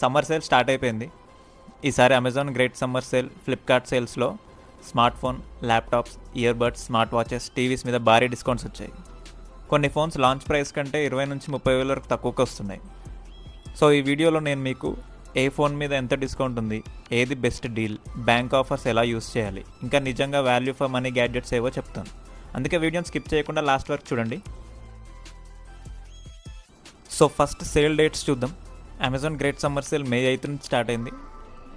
Summer sale start అయిపోయింది. ఈసారి Amazon great summer sale, Flipkart సేల్స్లో smart phone, laptops, ear buds, smart watches, TVs మీద భారీ discounts వచ్చాయి. కొన్ని ఫోన్స్ లాంచ్ ప్రైస్ కంటే 20 నుంచి 30 వేల వరకు తక్కువకి వస్తున్నాయి. సో ఈ వీడియోలో నేను మీకు ఏ ఫోన్ మీద ఎంత డిస్కౌంట్ ఉంది, ఏది బెస్ట్ డీల్, బ్యాంక్ ఆఫర్స్ ఎలా యూస్ చేయాలి, ఇంకా నిజంగా వాల్యూ ఫర్ మనీ గ్యాడ్జెట్స్ ఏవో చెప్తాను. అందుకే వీడియోని స్కిప్ చేయకుండా లాస్ట్ వరకు చూడండి. సో ఫస్ట్ సేల్ డేట్స్ చూద్దాం. Amazon great summer sale May 8 నుంచి స్టార్ట్ అయింది.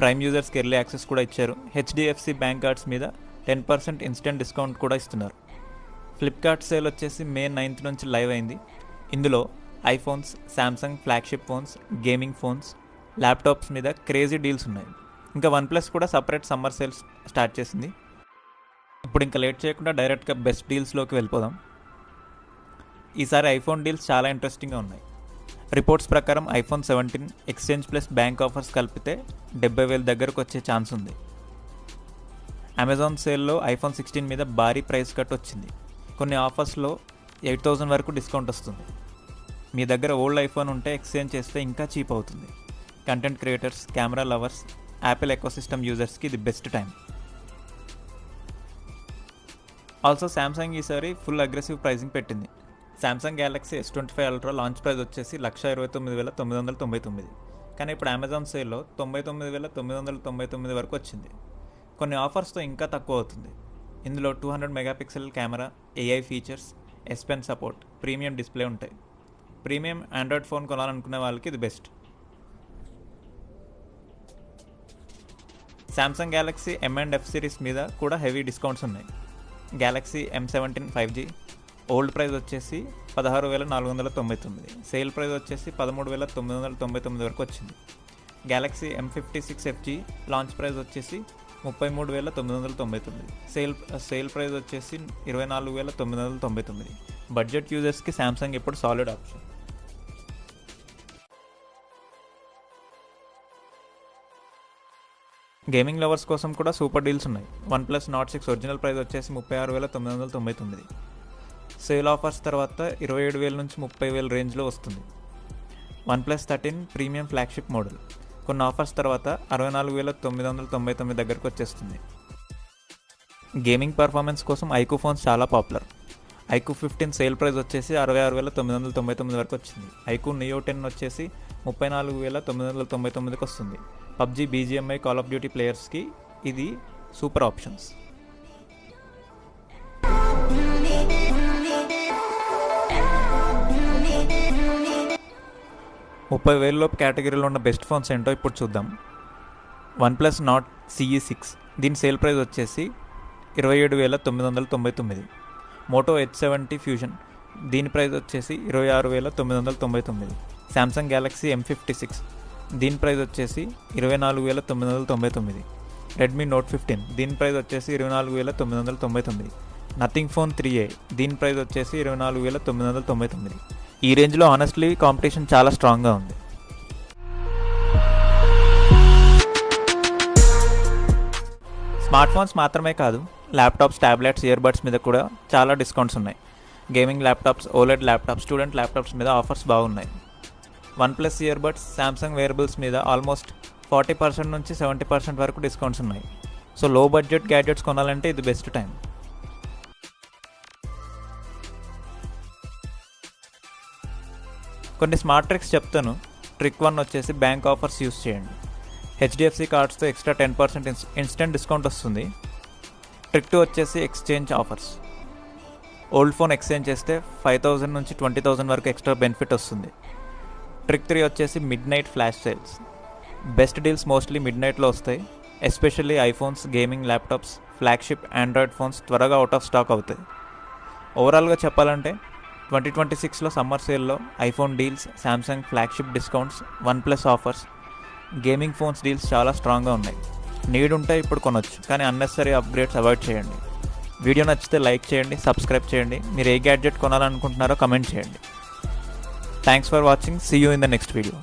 ప్రైమ్ యూజర్స్కి ఎర్లీ యాక్సెస్ కూడా ఇచ్చారు. HDFC బ్యాంక్ కార్డ్స్ మీద 10% ఇన్స్టెంట్ డిస్కౌంట్ కూడా ఇస్తున్నారు. ఫ్లిప్కార్ట్ సేల్ వచ్చేసి May 9 నుంచి లైవ్ అయింది. ఇందులో iPhones, Samsung flagship phones, gaming phones, laptops మీద క్రేజీ డీల్స్ ఉన్నాయి. ఇంకా OnePlus కూడా సపరేట్ సమ్మర్ సేల్స్ స్టార్ట్ చేసింది. ఇప్పుడు ఇంకా లేట్ చేయకుండా డైరెక్ట్గా బెస్ట్ డీల్స్లోకి వెళ్ళిపోదాం. ఈసారి ఐఫోన్ డీల్స్ చాలా ఇంట్రెస్టింగ్గా ఉన్నాయి. రిపోర్ట్స్ ప్రకారం iPhone 17 exchange plus bank offers కలిపితే 70,000 దగ్గరకు వచ్చే ఛాన్స్ ఉంది. అమెజాన్ సేల్లో iPhone 16 మీద భారీ ప్రైస్ కట్ వచ్చింది. కొన్ని ఆఫర్స్లో 8,000 వరకు డిస్కౌంట్ వస్తుంది. మీ దగ్గర ఓల్డ్ ఐఫోన్ ఉంటే ఎక్స్చేంజ్ చేస్తే ఇంకా చీప్ అవుతుంది. Content creators, camera lovers, Apple ecosystem యూజర్స్కి ఇది బెస్ట్ టైం. ఆల్సో శాంసంగ్ ఈసారి ఫుల్ అగ్రెసివ్ ప్రైజింగ్ పెట్టింది. Samsung Galaxy S25 ultra launch price వచ్చేసి 1,29,999, కానీ ఇప్పుడు అమెజాన్ సేల్లో 99,999 వరకు వచ్చింది. కొన్ని ఆఫర్స్తో ఇంకా తక్కువ అవుతుంది. ఇందులో 200 megapixel camera, AI features, S Pen support, premium display ఉంటాయి. ప్రీమియం ఆండ్రాయిడ్ ఫోన్ కొనాలనుకునే వాళ్ళకి ఇది best. Samsung Galaxy M and F series మీద కూడా హెవీ డిస్కౌంట్స్ ఉన్నాయి. Galaxy M17 5G old price వచ్చేసి 16,499, సేల్ ప్రైస్ వచ్చేసి 13,999 వరకు వచ్చింది. Galaxy M56 FG launch price వచ్చేసి 33,999, సేల్ ప్రైస్ వచ్చేసి 24,999. బడ్జెట్ యూజర్స్కి శాంసంగ్ ఇప్పుడు సాలిడ్ ఆప్షన్. గేమింగ్ లవర్స్ కోసం కూడా సూపర్ డీల్స్ ఉన్నాయి. OnePlus Nord 6 ఒరిజినల్ ప్రైస్ వచ్చేసి 36,999, సేల్ ఆఫర్స్ తర్వాత 27,000 నుంచి 30,000 రేంజ్లో వస్తుంది. OnePlus 13 ప్రీమియం ఫ్లాగ్షిప్ మోడల్ కొన్ని ఆఫర్స్ తర్వాత 64,999 దగ్గరకు వచ్చేస్తుంది. గేమింగ్ పర్ఫార్మెన్స్ కోసం ఐక్యూ ఫోన్స్ చాలా పాపులర్. ఐక్యూ 15 సేల్ ప్రైస్ వచ్చేసి 66,999 వరకు వచ్చింది. ఐక్యూ Neo 10 వచ్చేసి 34,999కి వస్తుంది. PUBG, BGMI, call of duty ప్లేయర్స్కి ఇది సూపర్ ఆప్షన్స్. $30,000 కేటగిరీలో ఉన్న బెస్ట్ ఫోన్స్ ఏంటో ఇప్పుడు చూద్దాం. OnePlus Nord CE6 దీని సేల్ ప్రైస్ వచ్చేసి 27,999. Moto H70 Fusion దీని ప్రైస్ వచ్చేసి 26,999. శాంసంగ్ గ్యాలక్సీ M56 దీని ప్రైస్ వచ్చేసి 24,999. రెడ్మీ Note 15 దీని ప్రైస్ వచ్చేసి 24,999. నథింగ్ ఫోన్ 3A దీని ప్రైస్ వచ్చేసి 24,999. ఈ రేంజ్లో ఆనెస్ట్లీ కాంపిటీషన్ చాలా స్ట్రాంగ్గా ఉంది. స్మార్ట్ ఫోన్స్ మాత్రమే కాదు, ల్యాప్టాప్స్, ట్యాబ్లెట్స్, ఇయర్ బడ్స్ మీద కూడా చాలా డిస్కౌంట్స్ ఉన్నాయి. Gaming laptops, OLED laptops, student laptops మీద ఆఫర్స్ బాగున్నాయి. OnePlus ear buds, Samsung wearables మీద ఆల్మోస్ట్ 40% నుంచి 70% వరకు డిస్కౌంట్స్ ఉన్నాయి. సో లో బడ్జెట్ గ్యాడ్జెట్స్ కొనాలంటే ఇది బెస్ట్ టైం. కొన్ని స్మార్ట్ ట్రిక్స్ చెప్తాను. ట్రిక్ 1 వచ్చేసి బ్యాంక్ ఆఫర్స్ యూస్ చేయండి. HDFC కార్డ్స్తో ఎక్స్ట్రా 10% ఇన్స్టెంట్ డిస్కౌంట్ వస్తుంది. ట్రిక్ 2 వచ్చేసి exchange offers. Old phone exchange చేస్తే 5,000 నుంచి 20,000 వరకు ఎక్స్ట్రా బెనిఫిట్ వస్తుంది. ట్రిక్ 3 వచ్చేసి midnight flash sales. Best deals mostly మిడ్ నైట్లో వస్తాయి. Especially iPhones, gaming laptops, flagship Android phones త్వరగా అవుట్ ఆఫ్ స్టాక్ అవుతాయి. ఓవరాల్గా చెప్పాలంటే 2026లో సమ్మర్ సేల్లో iPhone deals, Samsung flagship discounts, OnePlus offers, gaming phones deals చాలా స్ట్రాంగ్గా ఉన్నాయి. నీడ్ ఉంటే ఇప్పుడు కొనొచ్చు, కానీ అన్నెసరీ అప్గ్రేడ్స్ అవాయిడ్ చేయండి. వీడియో నచ్చితే లైక్ చేయండి, సబ్స్క్రైబ్ చేయండి. మీరు ఏ గ్యాడ్జెట్ కొనాలనుకుంటున్నారో కమెంట్ చేయండి. Thanks for watching. See you in the next video.